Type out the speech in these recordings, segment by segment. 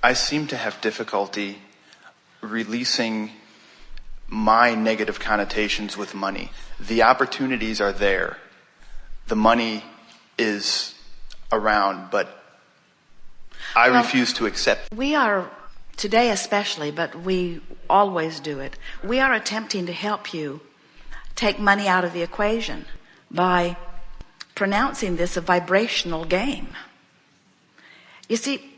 I seem to have difficulty releasing my negative connotations with money. The opportunities are there. The money is around, but I refuse to accept. We are, today especially, but we always do it, we are attempting to help you take money out of the equation by pronouncing this a vibrational game. You see,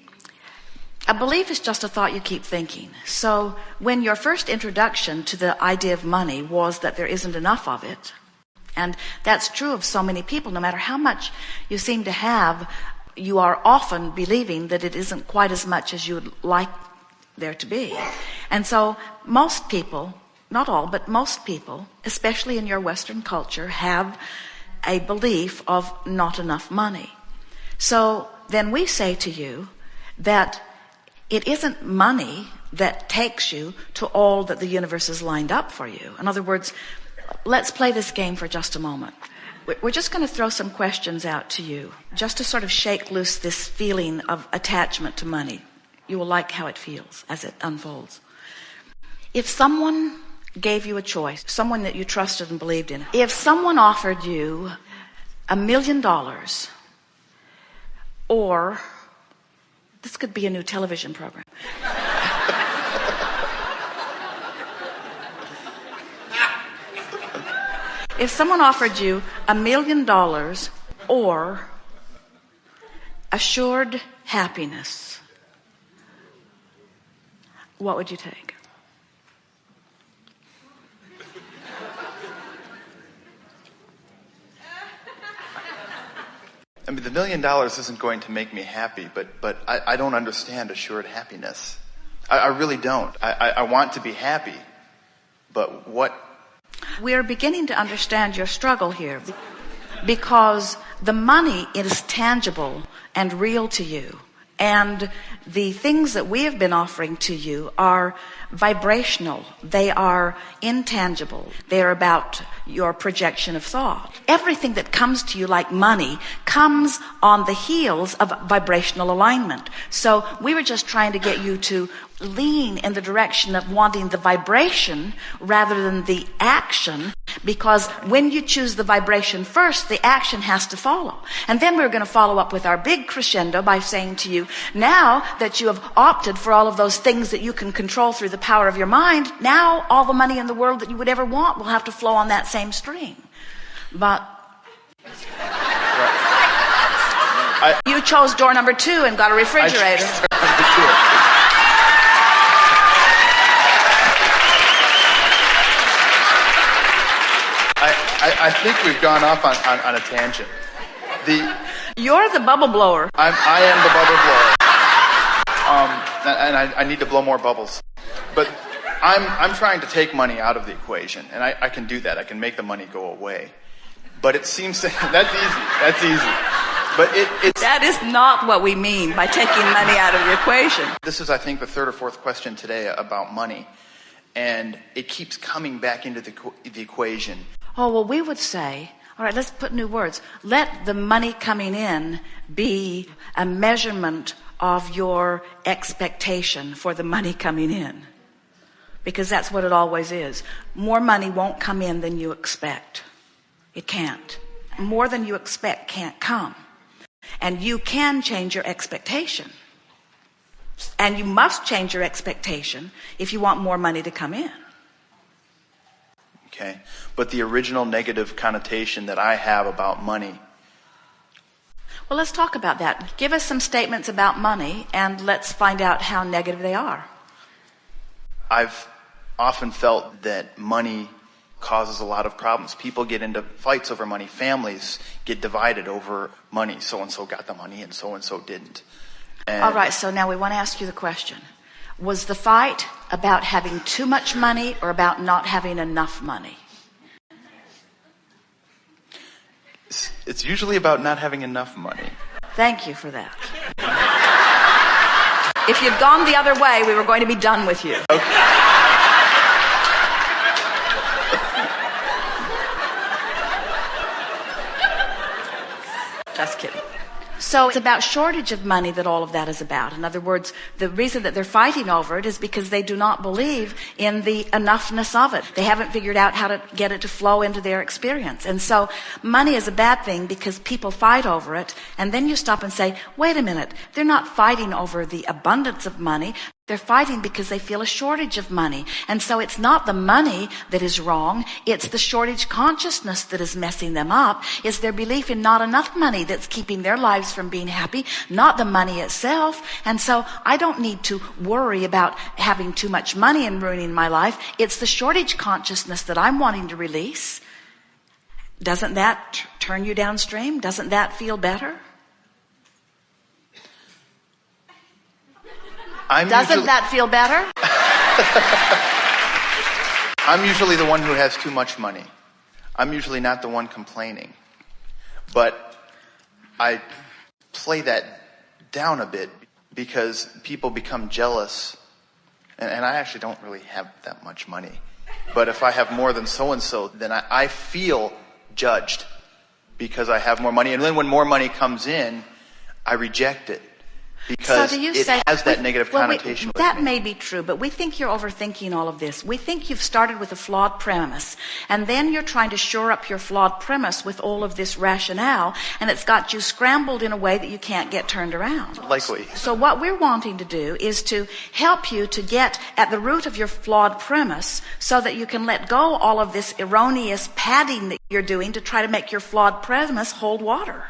a belief is just a thought you keep thinking. So when your first introduction to the idea of money was that there isn't enough of it, and that's true of so many people, no matter how much you seem to have, you are often believing that it isn't quite as much as you would like there to be. And so most people, not all, but most people, especially in your Western culture, have a belief of not enough money. So then we say to you that it isn't money that takes you to all that the universe has lined up for you. In other words, let's play this game for just a moment. We're just going to throw some questions out to you, just to sort of shake loose this feeling of attachment to money. You will like how it feels as it unfolds. If someone gave you a choice, someone that you trusted and believed in, if someone offered you $1 million, or this could be a new television program. If someone offered you $1 million or assured happiness, what would you take? I mean, the $1 million isn't going to make me happy, but I don't understand assured happiness. I really don't. I want to be happy, but what? We're beginning to understand your struggle here, because the money is tangible and real to you. And the things that we have been offering to you are vibrational. They are intangible. They're about your projection of thought. Everything that comes to you like money comes on the heels of vibrational alignment. So we were just trying to get you to lean in the direction of wanting the vibration rather than the action, because when you choose the vibration first, the action has to follow. And then we're going to follow up with our big crescendo by saying to you, now that you have opted for all of those things that you can control through the power of your mind, now all the money in the world that you would ever want will have to flow on that same string. But you chose door number 2 and got a refrigerator. I think we've gone off on a tangent. You're the bubble blower. I am the bubble blower. And I need to blow more bubbles. But I'm trying to take money out of the equation, and I can do that. I can make the money go away. But it seems to that's easy. But it's that is not what we mean by taking money out of the equation. This is, I think, the third or fourth question today about money, and it keeps coming back into the equation. Oh, well, we would say, all right, let's put new words. Let the money coming in be a measurement of your expectation for the money coming in. Because that's what it always is. More money won't come in than you expect. It can't. More than you expect can't come. And you can change your expectation. And you must change your expectation if you want more money to come in. Okay, but the original negative connotation that I have about money. Well, let's talk about that. Give us some statements about money, and let's find out how negative they are. I've often felt that money causes a lot of problems. People get into fights over money. Families get divided over money. So-and-so got the money and so-and-so didn't. And all right, so now we want to ask you the question. Was the fight about having too much money or about not having enough money? It's usually about not having enough money. Thank you for that. If you'd gone the other way, we were going to be done with you. Okay. Just kidding. So it's about shortage of money that all of that is about. In other words, the reason that they're fighting over it is because they do not believe in the enoughness of it. They haven't figured out how to get it to flow into their experience. And so money is a bad thing because people fight over it. And then you stop and say, wait a minute, they're not fighting over the abundance of money. They're fighting because they feel a shortage of money. And so it's not the money that is wrong. It's the shortage consciousness that is messing them up. It's their belief in not enough money that's keeping their lives from being happy, not the money itself. And so I don't need to worry about having too much money and ruining my life. It's the shortage consciousness that I'm wanting to release. Doesn't that turn you downstream? Doesn't that feel better? Doesn't that feel better? I'm usually the one who has too much money. I'm usually not the one complaining. But I play that down a bit because people become jealous. And I actually don't really have that much money. But if I have more than so-and-so, then I feel judged because I have more money. And then when more money comes in, I reject it. Because it has that negative connotation. That may be true, but we think you're overthinking all of this. We think you've started with a flawed premise, and then you're trying to shore up your flawed premise with all of this rationale, and it's got you scrambled in a way that you can't get turned around. Likely. So what we're wanting to do is to help you to get at the root of your flawed premise so that you can let go all of this erroneous padding that you're doing to try to make your flawed premise hold water.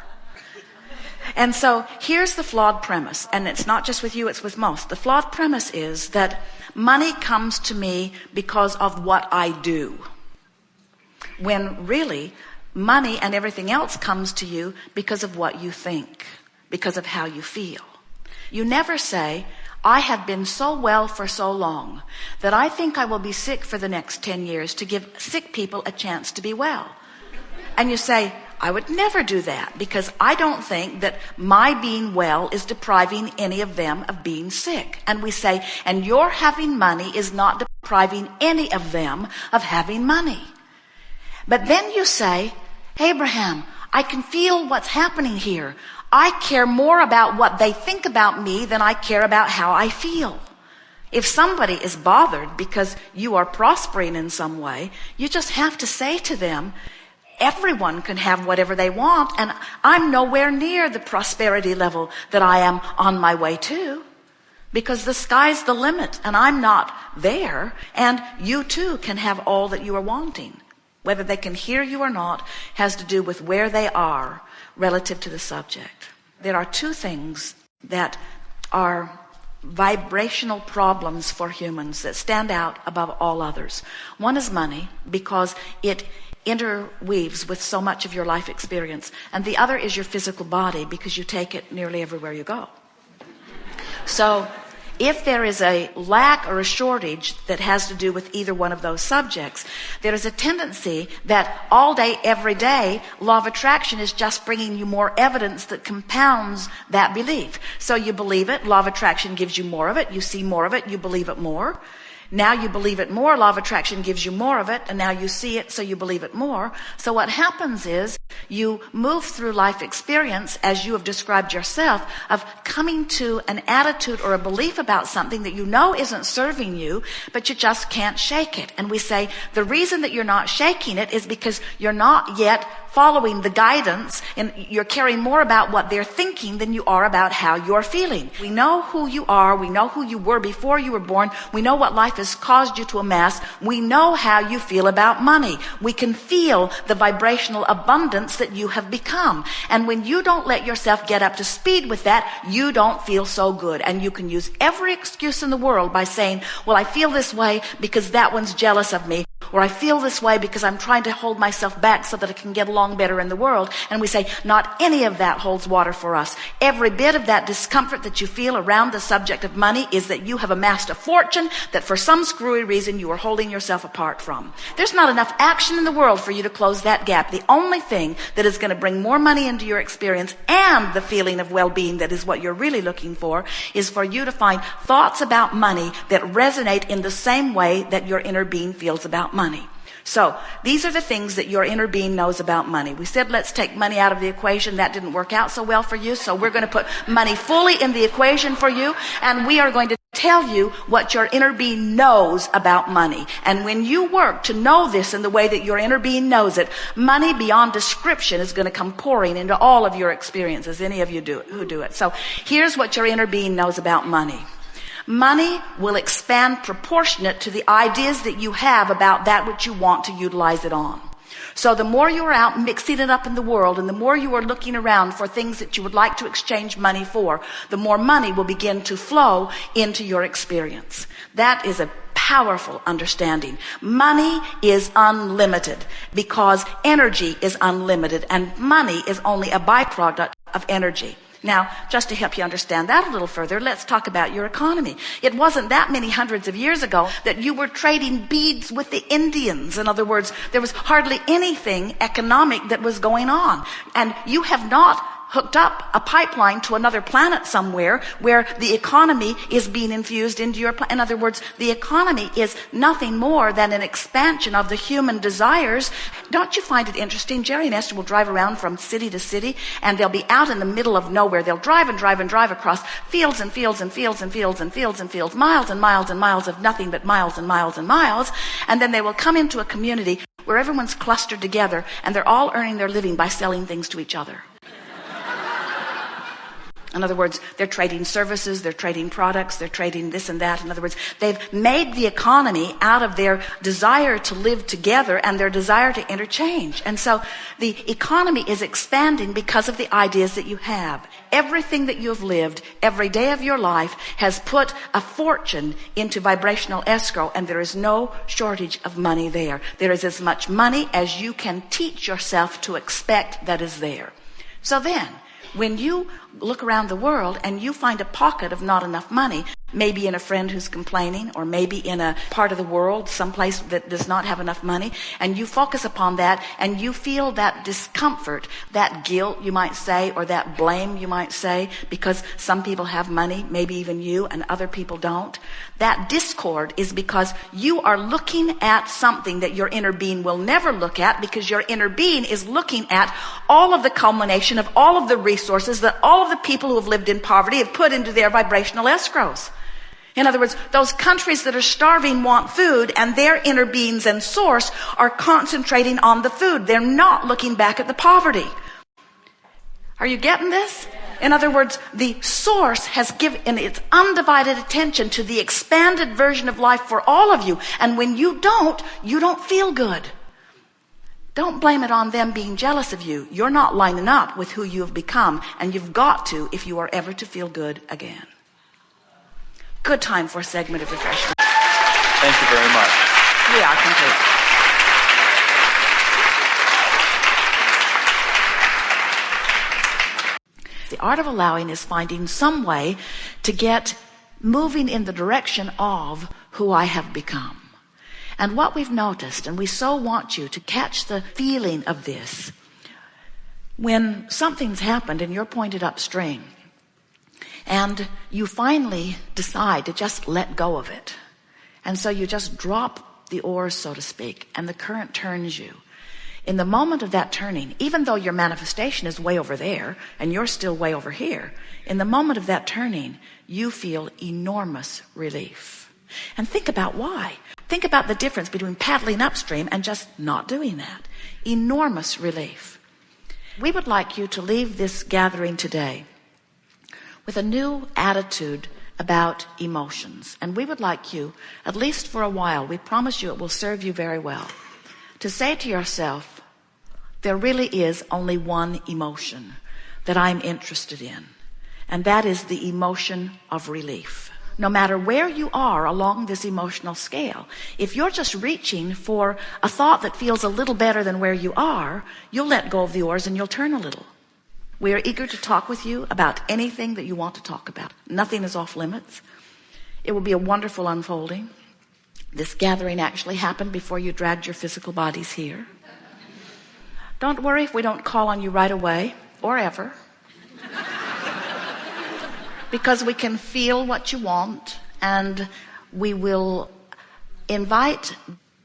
And so here's the flawed premise, and it's not just with you, it's with most. The flawed premise is that money comes to me because of what I do, when really money and everything else comes to you because of what you think, because of how you feel. You never say, I have been so well for so long that I think I will be sick for the next 10 years to give sick people a chance to be well. And you say, I would never do that because I don't think that my being well is depriving any of them of being sick. And we say, and your having money is not depriving any of them of having money. But then you say, Abraham, I can feel what's happening here. I care more about what they think about me than I care about how I feel. If somebody is bothered because you are prospering in some way, you just have to say to them, everyone can have whatever they want, and I'm nowhere near the prosperity level that I am on my way to, because the sky's the limit, and I'm not there, and you too can have all that you are wanting. Whether they can hear you or not has to do with where they are relative to the subject. There are two things that are vibrational problems for humans that stand out above all others. One is money, because it interweaves with so much of your life experience. And the other is your physical body, because you take it nearly everywhere you go. So if there is a lack or a shortage that has to do with either one of those subjects, there is a tendency that all day, every day, law of attraction is just bringing you more evidence that compounds that belief. So you believe it, law of attraction gives you more of it, you see more of it, you believe it more. Now you believe it more, law of attraction gives you more of it, and now you see it, so you believe it more. So what happens is you move through life experience, as you have described yourself, of coming to an attitude or a belief about something that you know isn't serving you, but you just can't shake it. And we say the reason that you're not shaking it is because you're not yet following the guidance, and you're caring more about what they're thinking than you are about how you're feeling. We know who you are. We know who you were before you were born. We know what life has caused you to amass. We know how you feel about money. We can feel the vibrational abundance that you have become. And when you don't let yourself get up to speed with that, you don't feel so good. And you can use every excuse in the world by saying, well, I feel this way because that one's jealous of me. Or I feel this way because I'm trying to hold myself back so that I can get along better in the world. And we say, not any of that holds water for us. Every bit of that discomfort that you feel around the subject of money is that you have amassed a fortune that for some screwy reason you are holding yourself apart from. There's not enough action in the world for you to close that gap. The only thing that is going to bring more money into your experience and the feeling of well-being that is what you're really looking for is for you to find thoughts about money that resonate in the same way that your inner being feels about money. So these are the things that your inner being knows about money. We said, let's take money out of the equation. That didn't work out so well for you. So we're going to put money fully in the equation for you. And we are going to tell you what your inner being knows about money. And when you work to know this in the way that your inner being knows it, money beyond description is going to come pouring into all of your experiences, any of you who do it. So here's what your inner being knows about money. Money will expand proportionate to the ideas that you have about that which you want to utilize it on. So the more you are out mixing it up in the world, and the more you are looking around for things that you would like to exchange money for, the more money will begin to flow into your experience. That is a powerful understanding. Money is unlimited because energy is unlimited, and money is only a byproduct of energy. Now, just to help you understand that a little further, let's talk about your economy. It wasn't that many hundreds of years ago that you were trading beads with the Indians. In other words, there was hardly anything economic that was going on. And you have not hooked up a pipeline to another planet somewhere where the economy is being infused into your in other words, the economy is nothing more than an expansion of the human desires. Don't you find it interesting? Jerry and Esther will drive around from city to city, and they'll be out in the middle of nowhere. They'll drive and drive and drive across fields and fields and fields and fields and fields and fields, miles and miles and miles of nothing but miles and miles and miles. And then they will come into a community where everyone's clustered together, and they're all earning their living by selling things to each other. In other words, they're trading services, they're trading products, they're trading this and that. In other words, they've made the economy out of their desire to live together and their desire to interchange. And so the economy is expanding because of the ideas that you have. Everything that you've lived, every day of your life, has put a fortune into vibrational escrow, and there is no shortage of money there. There is as much money as you can teach yourself to expect that is there. So then, when you look around the world and you find a pocket of not enough money, maybe in a friend who's complaining, or maybe in a part of the world, someplace that does not have enough money, and you focus upon that and you feel that discomfort, that guilt, you might say, or that blame, you might say, because some people have money, maybe even you, and other people don't. That discord is because you are looking at something that your inner being will never look at, because your inner being is looking at all of the culmination of all of the resources that all of the people who have lived in poverty have put into their vibrational escrows. In other words, those countries that are starving want food, and their inner beings and source are concentrating on the food. They're not looking back at the poverty. Are you getting this? In other words, the source has given its undivided attention to the expanded version of life for all of you. And when you don't feel good. Don't blame it on them being jealous of you. You're not lining up with who you have become, and you've got to if you are ever to feel good again. Good time for a segment of refreshment. Thank you very much. We are complete. The art of allowing is finding some way to get moving in the direction of who I have become. And what we've noticed, and we so want you to catch the feeling of this, when something's happened and you're pointed upstream, and you finally decide to just let go of it. And so you just drop the oars, so to speak, and the current turns you. In the moment of that turning, even though your manifestation is way over there and you're still way over here, in the moment of that turning, you feel enormous relief. And think about why. Think about the difference between paddling upstream and just not doing that. Enormous relief. We would like you to leave this gathering today with a new attitude about emotions. And we would like you, at least for a while, we promise you it will serve you very well, to say to yourself, there really is only one emotion that I'm interested in, and that is the emotion of relief. No matter where you are along this emotional scale, if you're just reaching for a thought that feels a little better than where you are, you'll let go of the oars and you'll turn a little. We are eager to talk with you about anything that you want to talk about. Nothing is off limits. It will be a wonderful unfolding. This gathering actually happened before you dragged your physical bodies here. Don't worry if we don't call on you right away or ever, because we can feel what you want, and we will invite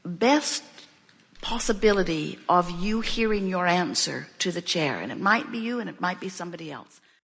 best possibility of you hearing your answer to the chair. And it might be you and it might be somebody else.